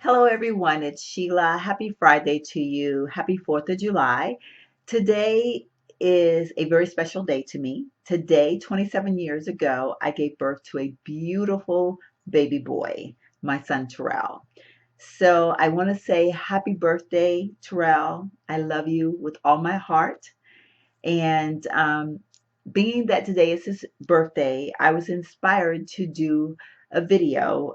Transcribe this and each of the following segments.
Hello, everyone. It's Sheila. Happy Friday to you. Happy 4th of July. Today is a very special day to me. Today, 27 years ago, I gave birth to a beautiful baby boy, my son Tyrell. So I want to say happy birthday, Tyrell. I love you with all my heart. And being that today is his birthday, I was inspired to do a video.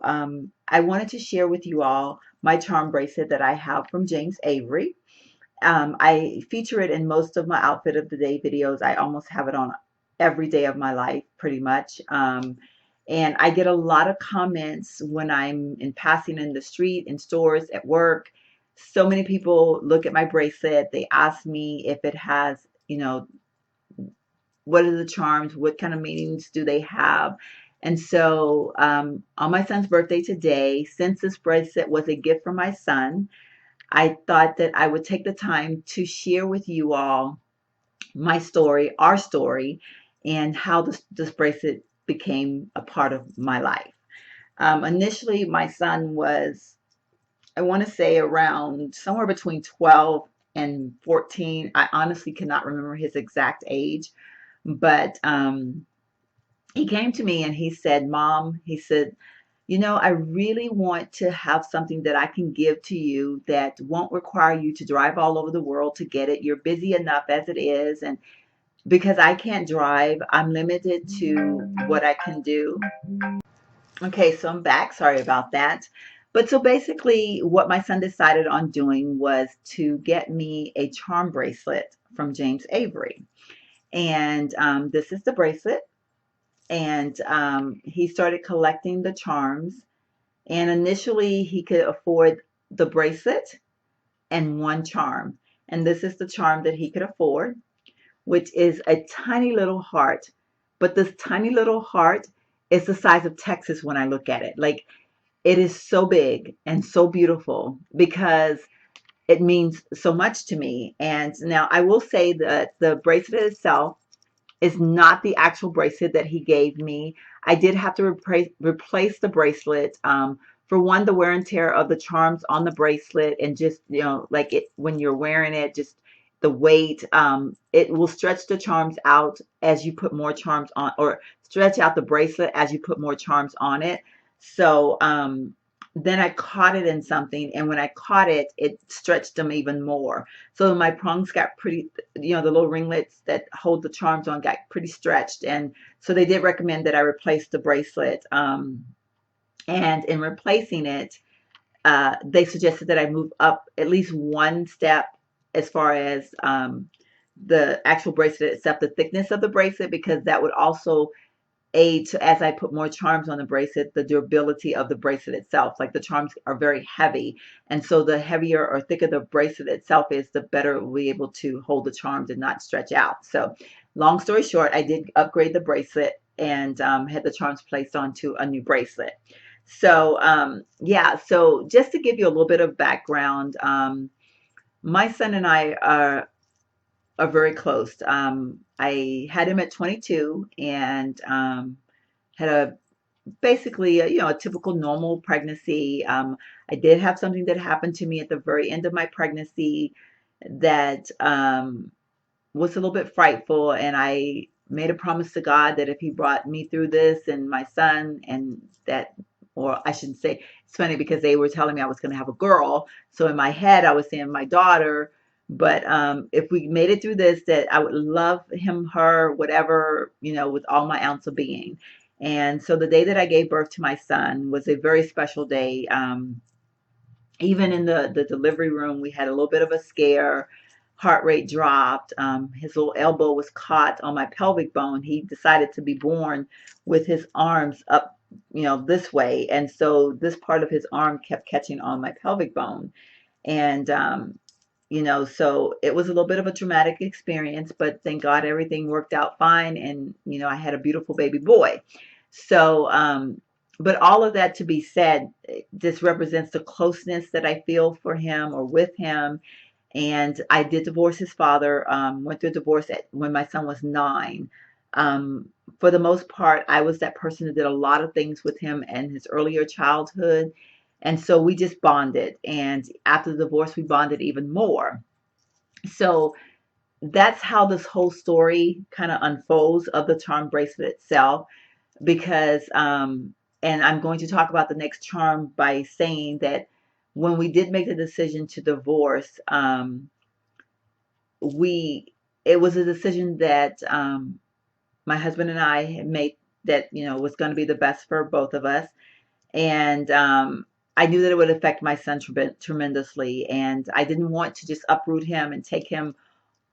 I wanted to share with you all my charm bracelet that I have from James Avery. I feature it in most of my outfit of the day videos. I almost have it on every day of my life, pretty much. And I get a lot of comments when I'm in passing in the street, in stores, at work. So many people look at my bracelet. They ask me if it has, what are the charms? What kind of meanings do they have? And so on my son's birthday today, since this bracelet was a gift from my son, I thought that I would take the time to share with you all my story, our story, and how this bracelet became a part of my life. Initially, my son was, I want to say, around somewhere between 12 and 14. I honestly cannot remember his exact age, but he came to me and he said, Mom, he said, I really want to have something that I can give to you that won't require you to drive all over the world to get it. You're busy enough as it is. And because I can't drive, I'm limited to what I can do. Okay, so I'm back. Sorry about that. But so basically, what my son decided on doing was to get me a charm bracelet from James Avery. And this is the bracelet. And he started collecting the charms. And initially, he could afford the bracelet and one charm. And this is the charm that he could afford, which is a tiny little heart. But this tiny little heart is the size of Texas when I look at it. Like, it is so big and so beautiful because it means so much to me. And now I will say that the bracelet itself is not the actual bracelet that he gave me. I did have to replace the bracelet. For one, the wear and tear of the charms on the bracelet, and just, like it when you're wearing it, just the weight. It will stretch the charms out as you put more charms on, or stretch out the bracelet as you put more charms on it. So then I caught it in something, and when I caught it, it stretched them even more. So my prongs got pretty, the little ringlets that hold the charms on got pretty stretched. And so they did recommend that I replace the bracelet. And in replacing it, they suggested that I move up at least one step as far as the actual bracelet itself, the thickness of the bracelet, because that would also aid to, as I put more charms on the bracelet, the durability of the bracelet itself. Like, the charms are very heavy, and so the heavier or thicker the bracelet itself is, the better we'll be able to hold the charms and not stretch out. So long story short, I did upgrade the bracelet and had the charms placed onto a new bracelet. So yeah, so just to give you a little bit of background, my son and I are very close. I had him at 22, and had a basically a typical normal pregnancy. I did have something that happened to me at the very end of my pregnancy that was a little bit frightful, and I made a promise to God that if He brought me through this and my son, and that, or I shouldn't say, it's funny because they were telling me I was going to have a girl. So in my head, I was saying my daughter. But if we made it through this, that I would love him, her, whatever, with all my ounce of being. And so the day that I gave birth to my son was a very special day. Even in the delivery room, we had a little bit of a scare. Heart rate dropped. His little elbow was caught on my pelvic bone. He decided to be born with his arms up, this way. And so this part of his arm kept catching on my pelvic bone. And, so it was a little bit of a traumatic experience, but thank God everything worked out fine. And, I had a beautiful baby boy. So, but all of that to be said, this represents the closeness that I feel for him or with him. And I did divorce his father, went through a divorce when my son was 9. For the most part, I was that person that did a lot of things with him in his earlier childhood. And so we just bonded. And after the divorce, we bonded even more. So that's how this whole story kind of unfolds of the charm bracelet itself. Because, and I'm going to talk about the next charm by saying that when we did make the decision to divorce, we it was a decision that my husband and I had made, that was going to be the best for both of us. And I knew that it would affect my son tremendously, and I didn't want to just uproot him and take him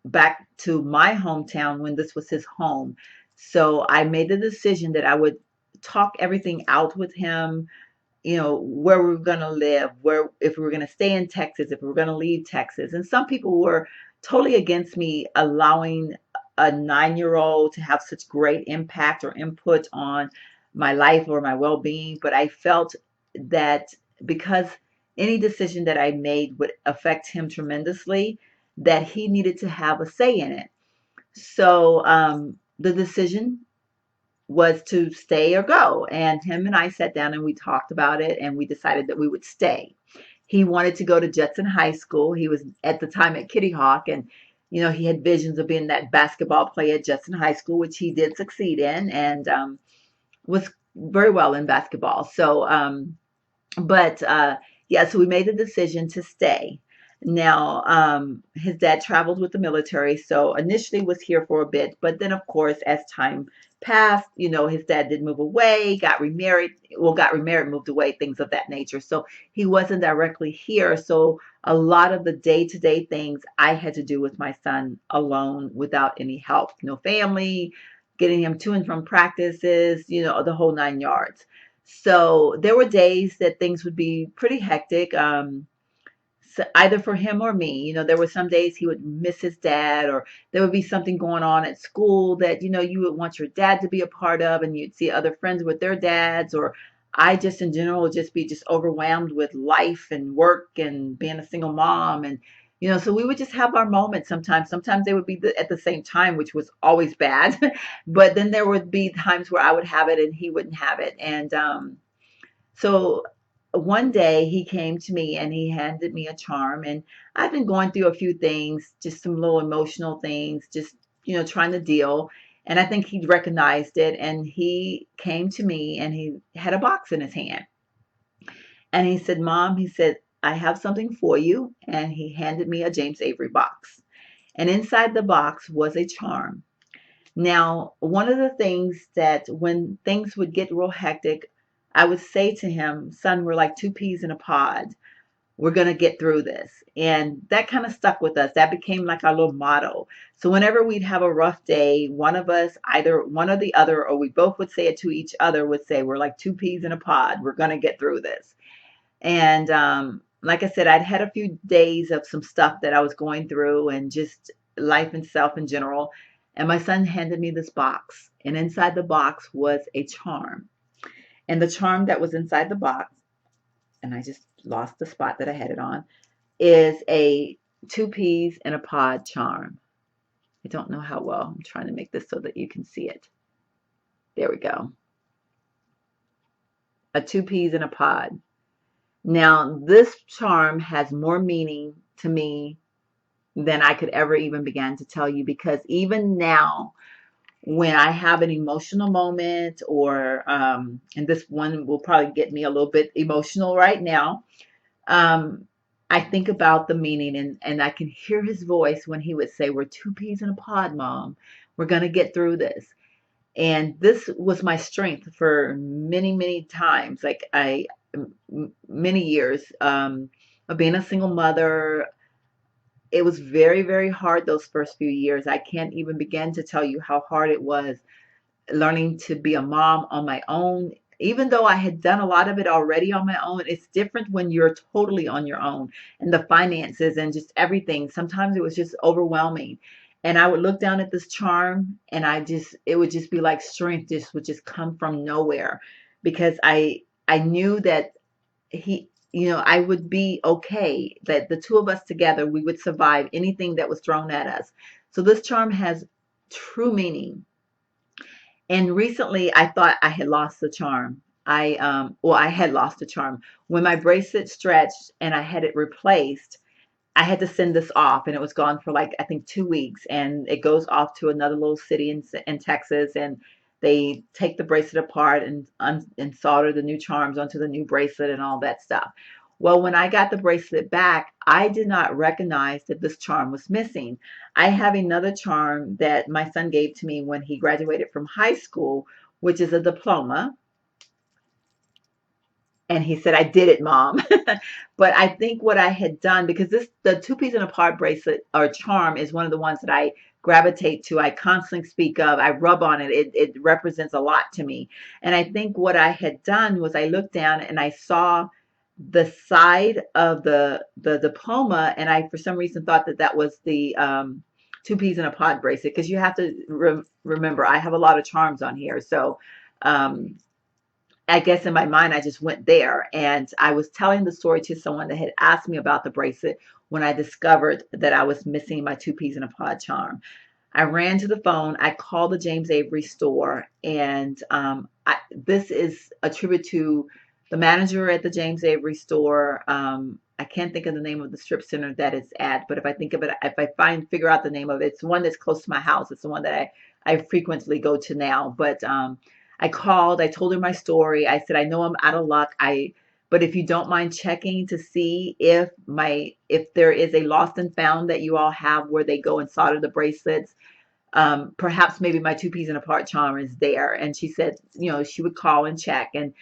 back to my hometown when this was his home. So I made the decision that I would talk everything out with him, where we were going to live, where, if we were going to stay in Texas, if we were going to leave Texas. And some people were totally against me allowing a 9-year-old to have such great impact or input on my life or my well-being. But I felt that because any decision that I made would affect him tremendously, that he needed to have a say in it. So the decision was to stay or go. And him and I sat down and we talked about it, and we decided that we would stay. He wanted to go to Judson High School. He was at the time at Kitty Hawk, and he had visions of being that basketball player at Judson High School, which he did succeed in, and was very well in basketball. So but yeah, so we made the decision to stay. Now, his dad traveled with the military, so initially was here for a bit, but then of course, as time passed, his dad did move away, got remarried, moved away, things of that nature. So he wasn't directly here. So a lot of the day-to-day things I had to do with my son alone, without any help. No family, getting him to and from practices, the whole 9 yards. So there were days that things would be pretty hectic, so either for him or me. There were some days he would miss his dad, or there would be something going on at school that, you would want your dad to be a part of, and you'd see other friends with their dads, or I just in general would just be just overwhelmed with life and work and being a single mom. And, so we would just have our moments sometimes. Sometimes they would be at the same time, which was always bad. But then there would be times where I would have it and he wouldn't have it. And so one day he came to me and he handed me a charm, and I've been going through a few things, just some little emotional things, just, trying to deal. And I think he recognized it, and he came to me and he had a box in his hand. And he said, Mom, he said, I have something for you. And he handed me a James Avery box. And inside the box was a charm. Now, one of the things that when things would get real hectic, I would say to him, Son, we're like two peas in a pod. We're going to get through this. And that kind of stuck with us. That became like our little motto. So whenever we'd have a rough day, one of us, either one or the other, or we both would say it to each other, would say, we're like two peas in a pod. We're going to get through this. And like I said, I'd had a few days of some stuff that I was going through, and just life itself in general. And my son handed me this box. And inside the box was a charm. And the charm that was inside the box, and I just lost the spot that I had it on, is a two peas in a pod charm. I don't know how well. I'm trying to make this so that you can see it. There we go. A two peas in a pod. Now, this charm has more meaning to me than I could ever even begin to tell you, because even now, when I have an emotional moment, or, and this one will probably get me a little bit emotional right now, I think about the meaning, and I can hear his voice when he would say, we're two peas in a pod, Mom. We're going to get through this. And this was my strength for many, many times. Like many years of being a single mother. It was very, very hard those first few years. I can't even begin to tell you how hard it was learning to be a mom on my own. Even though I had done a lot of it already on my own, it's different when you're totally on your own, and the finances and just everything. Sometimes it was just overwhelming. And I would look down at this charm, and it would just be like strength just would just come from nowhere, because I knew that I would be okay, that the two of us together, we would survive anything that was thrown at us. So this charm has true meaning. And recently I thought I had lost the charm. well, I had lost the charm. When my bracelet stretched and I had it replaced, I had to send this off, and it was gone for like I think 2 weeks, and it goes off to another little city in Texas, and they take the bracelet apart and solder the new charms onto the new bracelet and all that stuff. Well, when I got the bracelet back, I did not recognize that this charm was missing. I have another charm that my son gave to me when he graduated from high school, which is a diploma, and he said, I did it, mom. But I think what I had done, because the two peas in a pod bracelet or charm is one of the ones that I gravitate to. I constantly speak of, I rub on it. It represents a lot to me. And I think what I had done was I looked down and I saw the side of the diploma. And I, for some reason, thought that that was the, two peas in a pod bracelet, because you have to remember, I have a lot of charms on here. So, I guess in my mind, I just went there, and I was telling the story to someone that had asked me about the bracelet when I discovered that I was missing my two peas in a pod charm. I ran to the phone. I called the James Avery store, and this is a tribute to the manager at the James Avery store. I can't think of the name of the strip center that it's at, but if I think of it, if I figure out the name of it, it's the one that's close to my house. It's the one that I frequently go to now. But I called. I told her my story. I said, I know I'm out of luck. But if you don't mind checking to see if there is a lost and found that you all have where they go and solder the bracelets, perhaps maybe my two peas in a part charm is there. And she said, she would call and check. And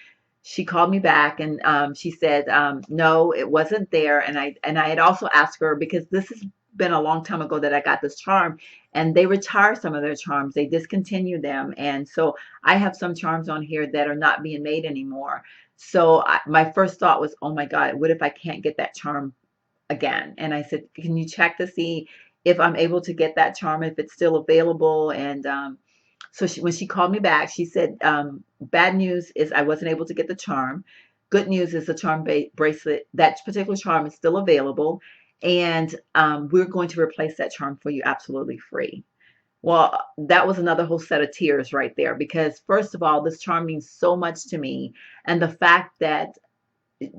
she called me back, and she said, no, it wasn't there. And I had also asked her, because this has been a long time ago that I got this charm, and they retired some of their charms. They discontinued them. And so I have some charms on here that are not being made anymore. So my first thought was, oh my God, what if I can't get that charm again? And I said, can you check to see if I'm able to get that charm, if it's still available? And so when she called me back, she said, bad news is I wasn't able to get the charm. Good news is the charm bracelet, that particular charm is still available. And we're going to replace that charm for you absolutely free. Well, that was another whole set of tears right there, because first of all, this charm means so much to me. And the fact that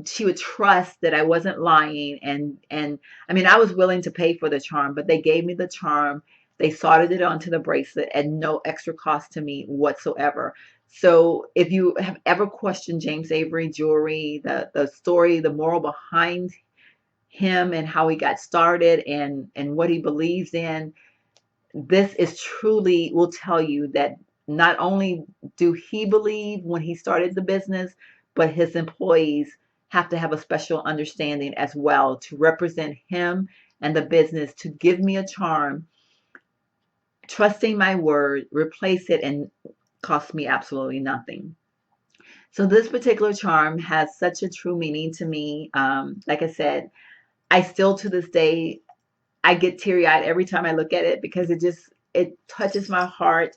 she would trust that I wasn't lying, and I mean, I was willing to pay for the charm, but they gave me the charm. They soldered it onto the bracelet at no extra cost to me whatsoever. So if you have ever questioned James Avery Jewelry, the story, the moral behind him and how he got started, and what he believes in, this is truly will tell you that not only do he believe when he started the business, but his employees have to have a special understanding as well to represent him and the business, to give me a charm, trusting my word, replace it, and cost me absolutely nothing. So this particular charm has such a true meaning to me. Like I said, I still to this day, I get teary eyed every time I look at it, because it touches my heart,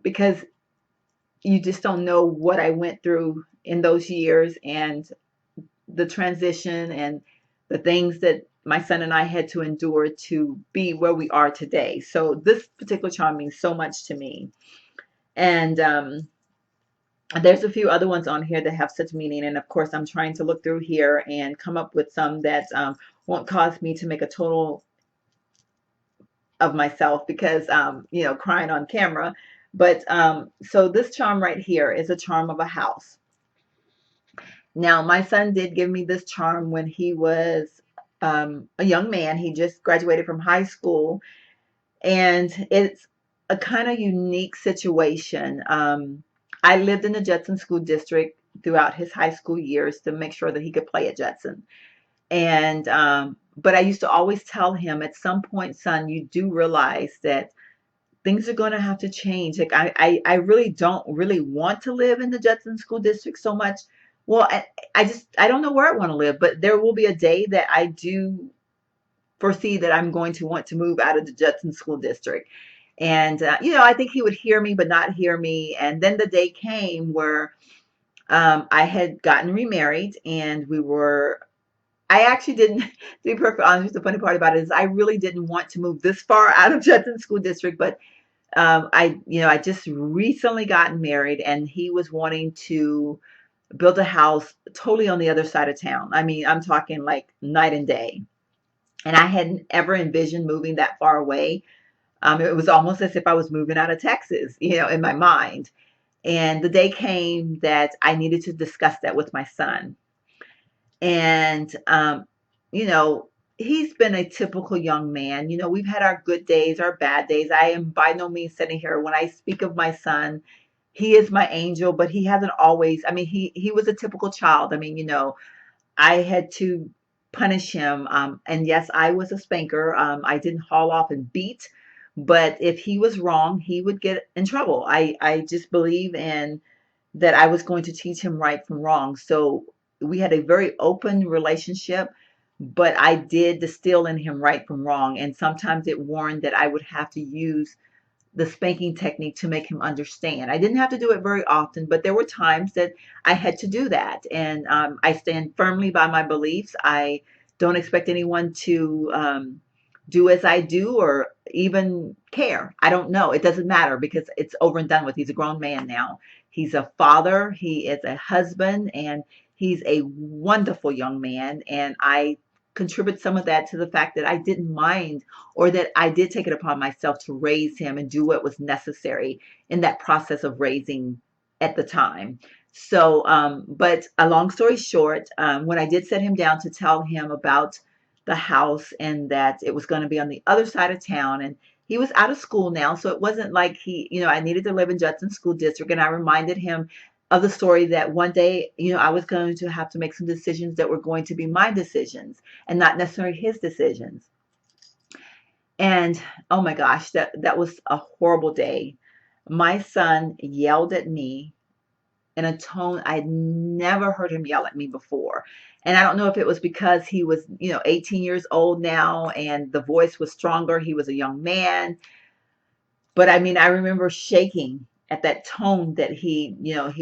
because you just don't know what I went through in those years, and the transition, and the things that my son and I had to endure to be where we are today. So this particular charm means so much to me. And there's a few other ones on here that have such meaning. And of course, I'm trying to look through here and come up with some that won't cause me to make a total of myself, because crying on camera. But so this charm right here is a charm of a house. Now my son did give me this charm when he was a young man. He just graduated from high school, and it's a kind of unique situation. I lived in the Judson School District throughout his high school years to make sure that he could play at Judson. And but I used to always tell him, at some point, son, you do realize that things are going to have to change. Like I really don't really want to live in the Judson School District so much. Well, I don't know where I want to live, but there will be a day that I do foresee that I'm going to want to move out of the Judson School District. And I think he would hear me, but not hear me. And then the day came where I had gotten remarried, and I actually didn't, to be perfectly honest, the funny part about it is I really didn't want to move this far out of Judson School District, but I just recently gotten married, and he was wanting to built a house totally on the other side of town. I mean, I'm talking like night and day. And I hadn't ever envisioned moving that far away. It was almost as if I was moving out of Texas, in my mind. And the day came that I needed to discuss that with my son. And, you know, he's been a typical young man. We've had our good days, our bad days. I am by no means sitting here. When I speak of my son, he is my angel, but he hasn't always, I mean, he was a typical child. I mean, I had to punish him. And yes, I was a spanker. I didn't haul off and beat, but if he was wrong, he would get in trouble. I just believe in that I was going to teach him right from wrong. So we had a very open relationship, but I did distill in him right from wrong. And sometimes it warned that I would have to use the spanking technique to make him understand. I didn't have to do it very often, but there were times that I had to do that. And I stand firmly by my beliefs. I don't expect anyone to do as I do or even care. I don't know. It doesn't matter because it's over and done with. He's a grown man now. He's a father, he is a husband, and he's a wonderful young man. And I contribute some of that to the fact that I didn't mind, or that I did take it upon myself to raise him and do what was necessary in that process of raising at the time. So, but a long story short, when I did set him down to tell him about the house and that it was going to be on the other side of town, and he was out of school now, so it wasn't like I needed to live in Judson School District, and I reminded him of the story that one day, I was going to have to make some decisions that were going to be my decisions and not necessarily his decisions. And oh my gosh, that was a horrible day. My son yelled at me in a tone I'd never heard him yell at me before. And I don't know if it was because he was, 18 years old now and the voice was stronger. He was a young man. But I mean, I remember shaking at that tone that he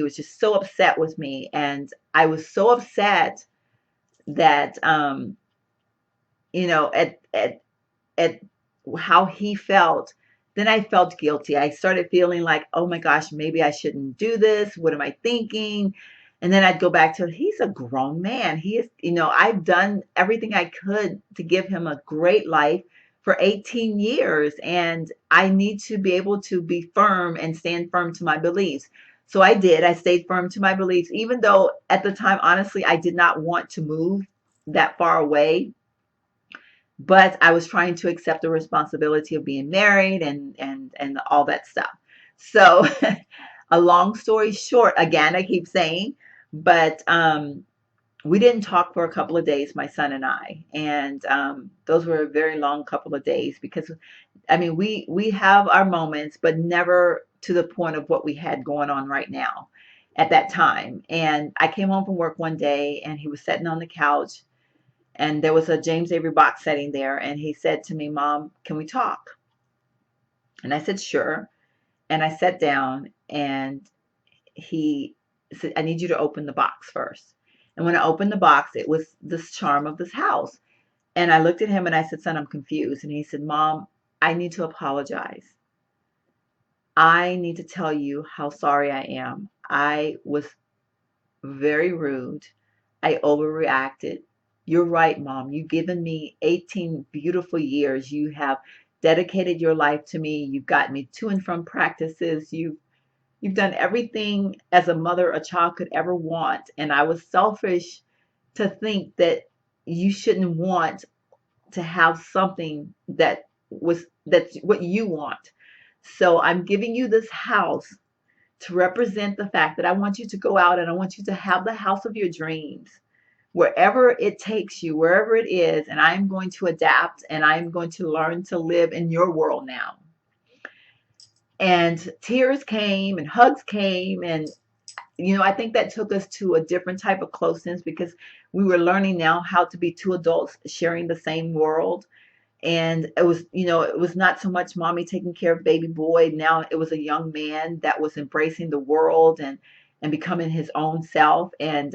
was just so upset with me. And I was so upset that, at how he felt, then I felt guilty. I started feeling like, oh my gosh, maybe I shouldn't do this. What am I thinking? And then I'd go back to, he's a grown man. He is, I've done everything I could to give him a great life for 18 years. And I need to be able to be firm and stand firm to my beliefs. So I did. I stayed firm to my beliefs, even though at the time, honestly, I did not want to move that far away, but I was trying to accept the responsibility of being married and all that stuff. So a long story short, again, I keep saying, but we didn't talk for a couple of days, my son and I, and those were a very long couple of days because, I mean, we have our moments, but never to the point of what we had going on right now at that time. And I came home from work one day, and he was sitting on the couch, and there was a James Avery box setting there, and he said to me, "Mom, can we talk?" And I said, "Sure." And I sat down, and he said, "I need you to open the box first." And when I opened the box, it was this charm of this house. And I looked at him and I said, "Son, I'm confused." And he said, "Mom, I need to apologize. I need to tell you how sorry I am. I was very rude. I overreacted. You're right, Mom. You've given me 18 beautiful years. You have dedicated your life to me. You've got me to and from practices. You've done everything as a mother a child could ever want. And I was selfish to think that you shouldn't want to have something that's what you want. So I'm giving you this house to represent the fact that I want you to go out and I want you to have the house of your dreams wherever it takes you, wherever it is. And I'm going to adapt and I'm going to learn to live in your world now." And tears came and hugs came. And, I think that took us to a different type of closeness because we were learning now how to be two adults sharing the same world. And it was not so much mommy taking care of baby boy. Now it was a young man that was embracing the world and becoming his own self. And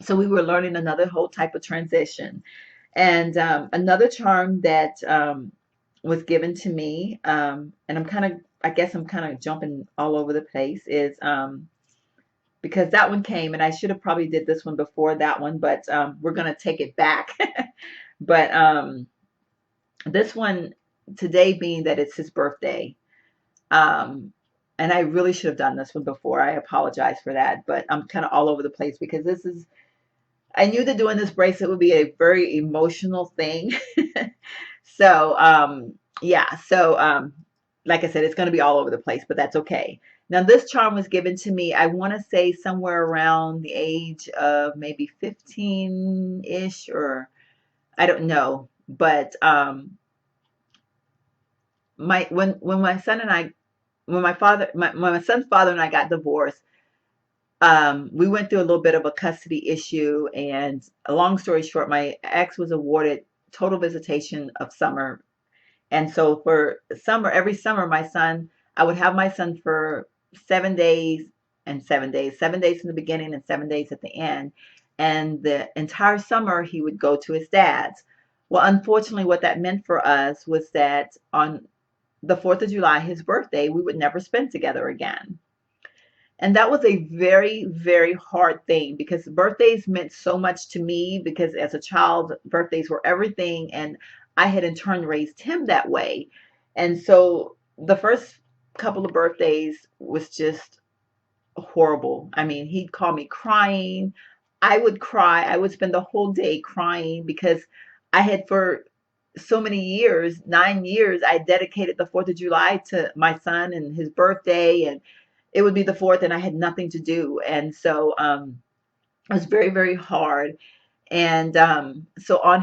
so we were learning another whole type of transition. And another charm that was given to me, and I guess I'm kind of jumping all over the place, is because that one came, and I should have probably did this one before that one, but we're gonna take it back. But this one today, being that it's his birthday, um, and I really should have done this one before. I apologize for that, but I'm kind of all over the place because this is. I knew that doing this bracelet would be a very emotional thing. So, yeah. So, like I said, it's going to be all over the place, but that's okay. Now, this charm was given to me, I want to say somewhere around the age of maybe 15-ish, or I don't know. But when my son and I, when my son's father and I got divorced, we went through a little bit of a custody issue, and a long story short, my ex was awarded total visitation of summer. And so for summer, every summer, I would have my son for 7 days and 7 days, 7 days in the beginning and 7 days at the end. And the entire summer, he would go to his dad's. Well, unfortunately, what that meant for us was that on the 4th of July, his birthday, we would never spend together again. And that was a very, very hard thing because birthdays meant so much to me because as a child, birthdays were everything. And I had in turn raised him that way. And so the first couple of birthdays was just horrible. I mean, he'd call me crying. I would cry. I would spend the whole day crying because I had for so many years, 9 years, I dedicated the 4th of July to my son and his birthday, and it would be the 4th, and I had nothing to do. And so it was very, very hard. And so on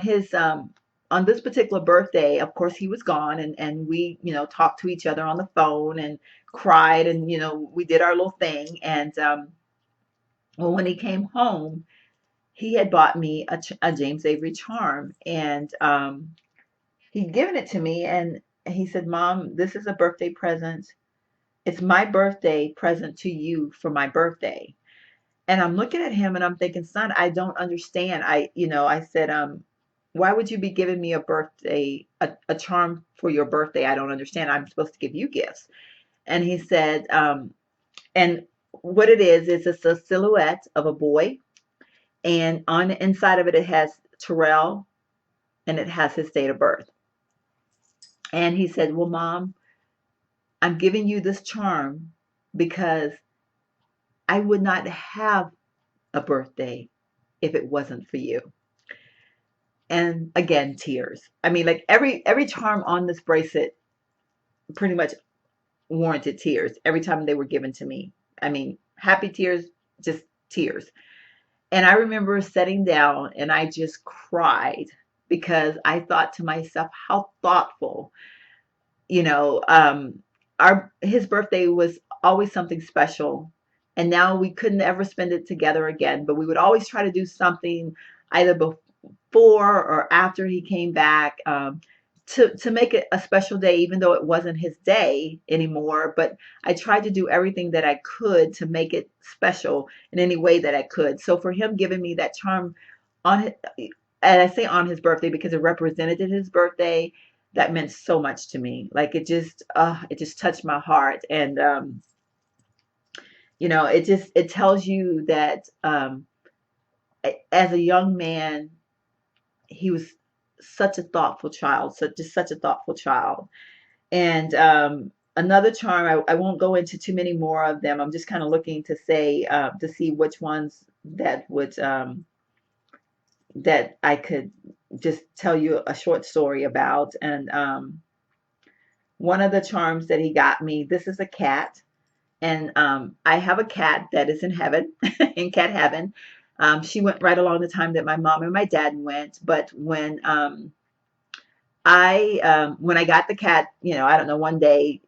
this particular birthday, of course, he was gone, and we, talked to each other on the phone and cried, and we did our little thing. And well, when he came home, he had bought me a James Avery charm, and he'd given it to me, and he said, "Mom, this is a birthday present. It's my birthday present to you for my birthday." And I'm looking at him and I'm thinking, "Son, I don't understand." I said, "Why would you be giving me a charm for your birthday? I don't understand. I'm supposed to give you gifts." And he said, and what it is it's a silhouette of a boy. And on the inside of it, it has Tyrell, and it has his date of birth. And he said, "Well, Mom, I'm giving you this charm because I would not have a birthday if it wasn't for you." And again, tears. I mean, like every charm on this bracelet pretty much warranted tears every time they were given to me. I mean, happy tears, just tears. And I remember sitting down and I just cried because I thought to myself, how thoughtful. you know, um, our his birthday was always something special, and now we couldn't ever spend it together again. But we would always try to do something either before or after he came back, to make it a special day, even though it wasn't his day anymore. But I tried to do everything that I could to make it special in any way that I could. So for him giving me that charm on and I say on his birthday because it represented his birthday, that meant so much to me. Like it just touched my heart. And it tells you that as a young man, he was such a thoughtful child, such a thoughtful child. And another charm, I won't go into too many more of them. I'm just kind of looking to see which ones that I could just tell you a short story about. And one of the charms that he got me, this is a cat. And I have a cat that is in heaven, in cat heaven. She went right along the time that my mom and my dad went. But when I got the cat, I don't know, one day,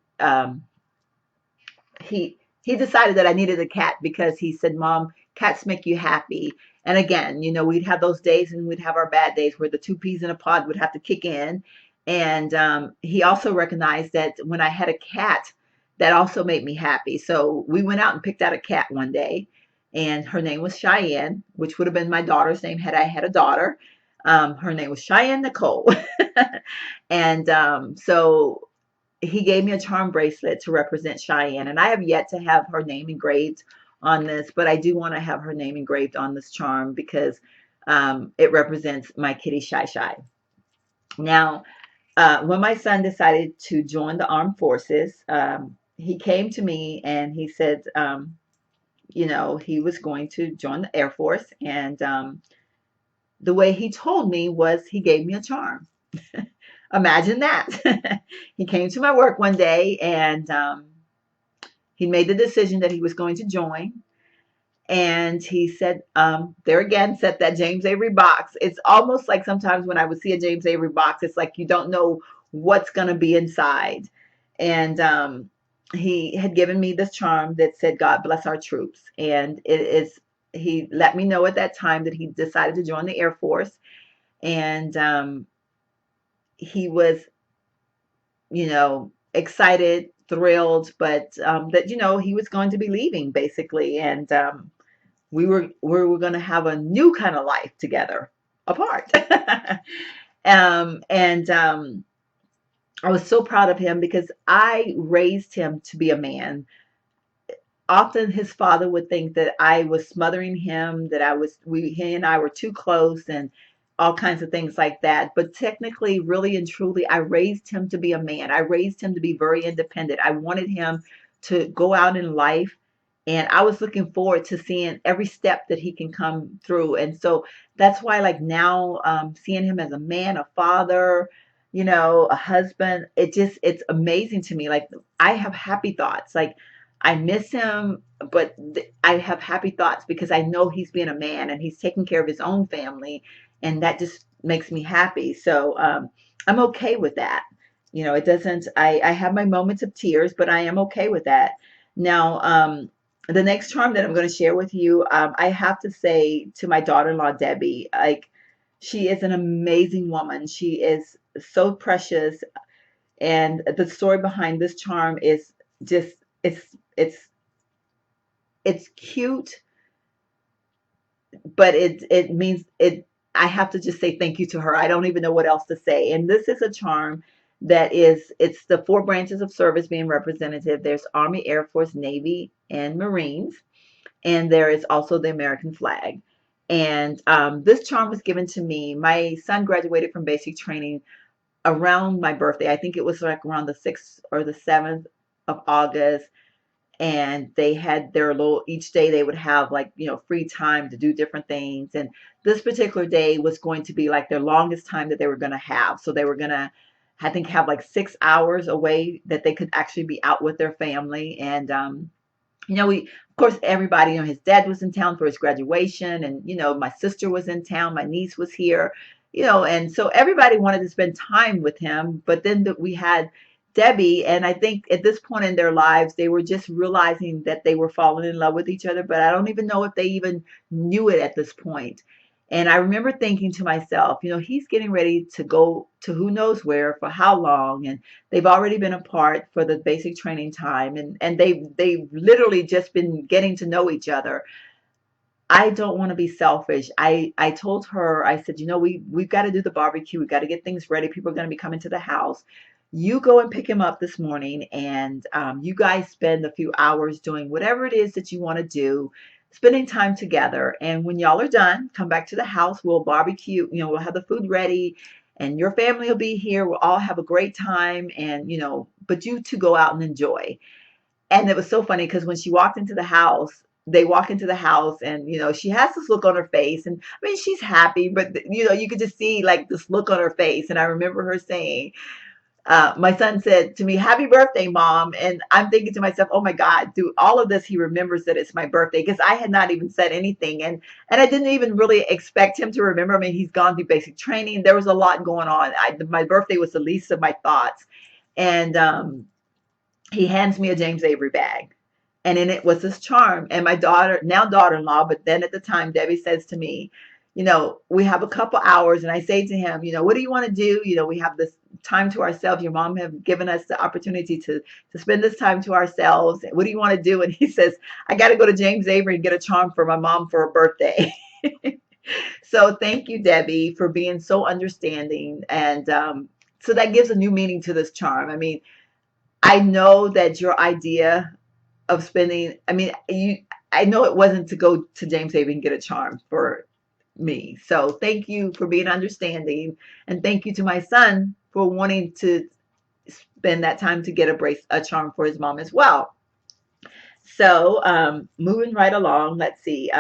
he decided that I needed a cat because he said, "Mom, cats make you happy." And again, we'd have those days and we'd have our bad days where the two peas in a pod would have to kick in. And he also recognized that when I had a cat, that also made me happy. So we went out and picked out a cat one day, and her name was Cheyenne, which would have been my daughter's name had I had a daughter. Her name was Cheyenne Nicole. And so he gave me a charm bracelet to represent Cheyenne, and I have yet to have her name engraved on this, but I do want to have her name engraved on this charm because it represents my kitty Shy Shy. Now, when my son decided to join the armed forces, he came to me and he said, he was going to join the Air Force. And the way he told me was he gave me a charm. Imagine that. He came to my work one day and he made the decision that he was going to join. And he said, there again, set that James Avery box. It's almost like sometimes when I would see a James Avery box, it's like you don't know what's going to be inside. And he had given me this charm that said, God bless our troops. And he let me know at that time that he decided to join the Air Force. And he was, excited, thrilled, but that, he was going to be leaving basically. And we were going to have a new kind of life together apart. And I was so proud of him because I raised him to be a man. Often his father would think that I was smothering him, that he and I were too close and all kinds of things like that. But technically, really and truly, I raised him to be a man. I raised him to be very independent. I wanted him to go out in life. And I was looking forward to seeing every step that he can come through. And so that's why, like now, seeing him as a man, a father, a husband, it's amazing to me. Like I have happy thoughts. Like I miss him, but I have happy thoughts because I know he's being a man and he's taking care of his own family, and that just makes me happy. So I'm okay with that. It doesn't. I have my moments of tears, but I am okay with that. Now, the next charm that I'm going to share with you, I have to say to my daughter-in-law Debbie, like she is an amazing woman. She is so precious, and the story behind this charm is just it's it's cute, but it means it. I have to just say thank you to her. I don't even know what else to say. And this is a charm that it's the four branches of service being representative. There's Army, Air Force, Navy, and Marines, and there is also the American flag. And this charm was given to me. My son graduated from basic training around my birthday. I think it was like around the 6th or the 7th of August, and they had their little, each day they would have like free time to do different things, and this particular day was going to be like their longest time that they were going to have. So they were going to, I think, have like 6 hours away that they could actually be out with their family. And we, of course, everybody, his dad was in town for his graduation, and my sister was in town, my niece was here, and so everybody wanted to spend time with him. But then we had Debbie, and I think at this point in their lives, they were just realizing that they were falling in love with each other, but I don't even know if they even knew it at this point. And I remember thinking to myself, he's getting ready to go to who knows where for how long, and they've already been apart for the basic training time, and they've literally just been getting to know each other. I don't want to be selfish. I told her, I said, we've got to do the barbecue. We've got to get things ready. People are going to be coming to the house. You go and pick him up this morning, and you guys spend a few hours doing whatever it is that you want to do, spending time together. And when y'all are done, come back to the house. We'll barbecue. We'll have the food ready, and your family will be here. We'll all have a great time, and but you two go out and enjoy. And it was so funny because when she walked into the house, they walk into the house, and she has this look on her face, and I mean she's happy, but you could just see like this look on her face. And I remember her saying, my son said to me, "Happy birthday, Mom." And I'm thinking to myself, oh my God, through all of this he remembers that it's my birthday, because I had not even said anything, and I didn't even really expect him to remember. I mean, he's gone through basic training, there was a lot going on. My birthday was the least of my thoughts. And he hands me a James Avery bag, and in it was this charm. And my daughter, now daughter-in-law, but then at the time, Debbie says to me, we have a couple hours. And I say to him, what do you want to do? We have this time to ourselves. Your mom have given us the opportunity to spend this time to ourselves. What do you want to do? And he says, I got to go to James Avery and get a charm for my mom for her birthday. So thank you, Debbie, for being so understanding. And so that gives a new meaning to this charm. I mean, I know that your idea of spending, I mean, I know it wasn't to go to James Avery and get a charm for me. So thank you for being understanding, and thank you to my son for wanting to spend that time to get a charm for his mom as well. So moving right along, let's see.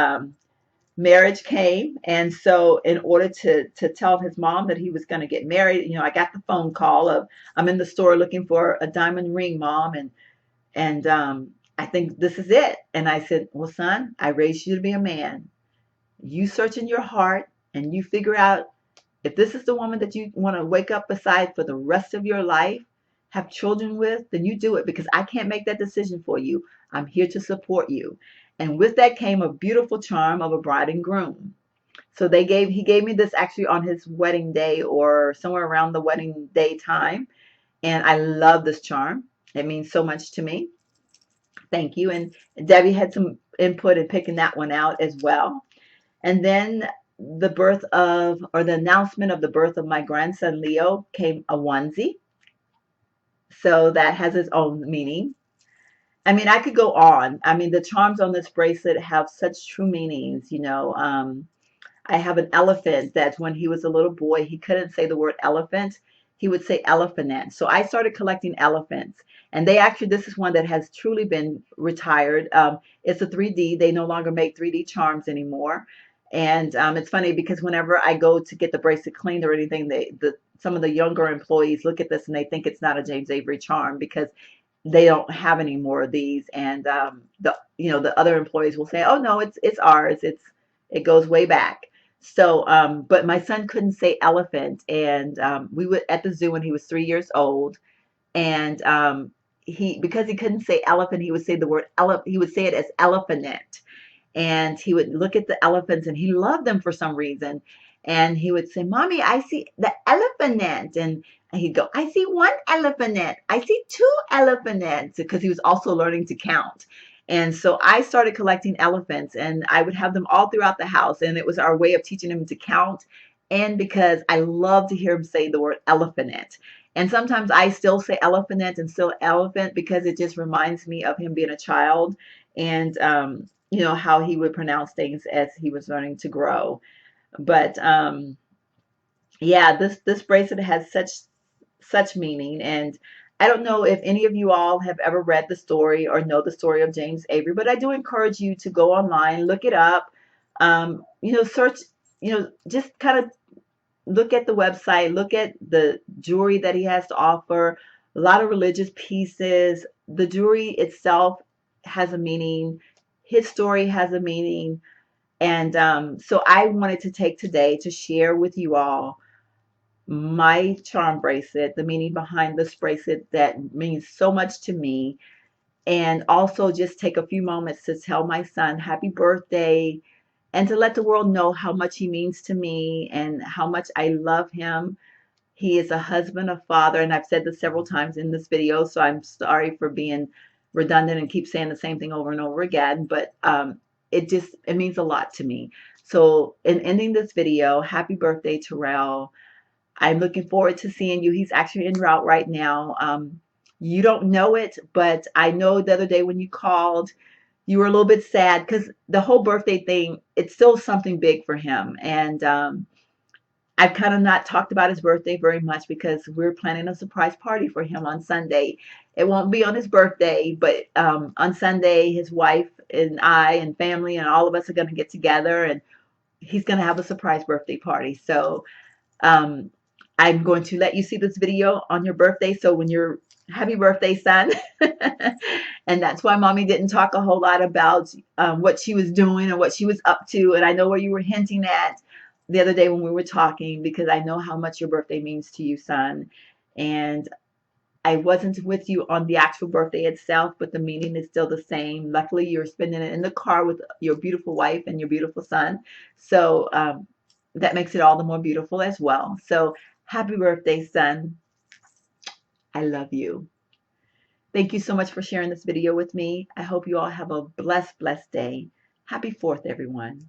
Marriage came, and so in order to tell his mom that he was going to get married, I got the phone call of, I'm in the store looking for a diamond ring, mom, and I think this is it. And I said, well, son, I raised you to be a man. You search in your heart and you figure out if this is the woman that you want to wake up beside for the rest of your life, have children with, then you do it, because I can't make that decision for you. I'm here to support you. And with that came a beautiful charm of a bride and groom. So he gave me this actually on his wedding day or somewhere around the wedding day time. And I love this charm. It means so much to me. Thank you. And Debbie had some input in picking that one out as well. And then the announcement of the birth of my grandson Leo came a onesie. So that has its own meaning. I mean, I could go on. I mean, the charms on this bracelet have such true meanings. I have an elephant that when he was a little boy, he couldn't say the word elephant. He would say elephant. So I started collecting elephants. And this is one that has truly been retired. It's a 3D. They no longer make 3D charms anymore. And it's funny because whenever I go to get the bracelet cleaned or anything, some of the younger employees look at this and they think it's not a James Avery charm because they don't have any more of these. And the other employees will say, oh no, it's ours. It goes way back. So but my son couldn't say elephant, and we were at the zoo when he was 3 years old, and because he couldn't say elephant, he would say the word he would say it as elephant, and he would look at the elephants and he loved them for some reason. And he would say, Mommy, I see the elephant. And he'd go, I see one elephant. I see two elephants, because he was also learning to count. And so I started collecting elephants, and I would have them all throughout the house. And it was our way of teaching him to count. And because I love to hear him say the word elephant. And sometimes I still say elephant and still elephant, because it just reminds me of him being a child, and how he would pronounce things as he was learning to grow. But yeah, this bracelet has such meaning. And I don't know if any of you all have ever read the story or know the story of James Avery, but I do encourage you to go online, look it up, search, just kind of look at the website, look at the jewelry that he has to offer, a lot of religious pieces. The jewelry itself has a meaning. His story has a meaning. And so I wanted to take today to share with you all my charm bracelet, the meaning behind this bracelet that means so much to me. And also just take a few moments to tell my son happy birthday, and to let the world know how much he means to me and how much I love him. He is a husband, a father, and I've said this several times in this video, so I'm sorry for being redundant and keep saying the same thing over and over again, but it means a lot to me. So in ending this video, happy birthday, Tyrell. I'm looking forward to seeing you. He's actually en route right now. You don't know it, but I know the other day when you called, you were a little bit sad because the whole birthday thing, it's still something big for him. And I've kind of not talked about his birthday very much because we're planning a surprise party for him on Sunday. It won't be on his birthday, but on Sunday, his wife and I and family and all of us are going to get together, and he's going to have a surprise birthday party. So um, I'm going to let you see this video on your birthday. So when you're happy birthday, son. And that's why mommy didn't talk a whole lot about what she was doing and what she was up to. And I know where you were hinting at the other day when we were talking, because I know how much your birthday means to you, son. And I wasn't with you on the actual birthday itself, but the meaning is still the same. Luckily, you're spending it in the car with your beautiful wife and your beautiful son. So that makes it all the more beautiful as well. So happy birthday, son. I love you. Thank you so much for sharing this video with me. I hope you all have a blessed day. Happy 4th, everyone.